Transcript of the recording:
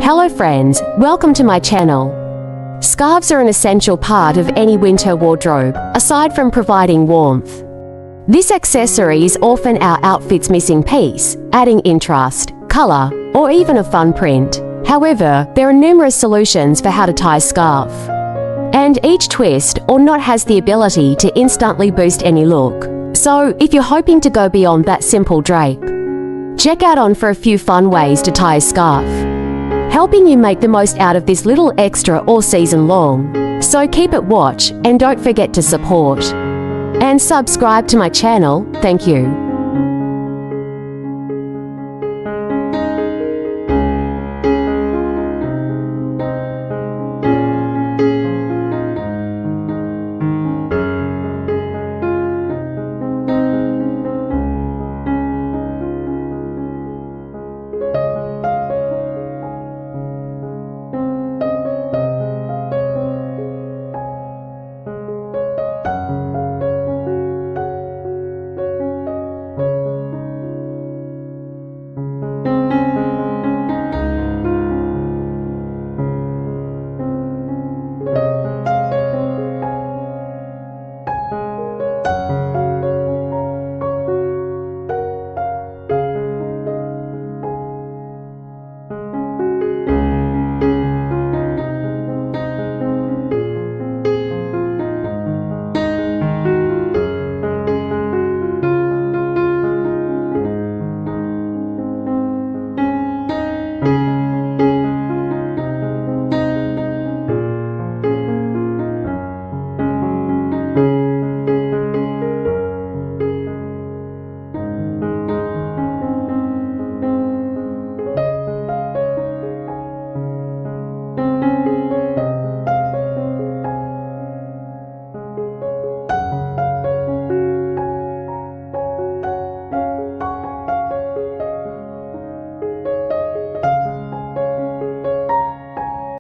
Hello friends, welcome to my channel. Scarves are an essential part of any winter wardrobe, aside from providing warmth. This accessory is often our outfit's missing piece, adding interest, color, or even a fun print. However, there are numerous solutions for how to tie a scarf. And each twist or knot has the ability to instantly boost any look. So, if you're hoping to go beyond that simple drape, check out on for a few fun ways to tie a scarf, helping you make the most out of this little extra all season long. So keep it watch and don't forget to support and subscribe to my channel. Thank you.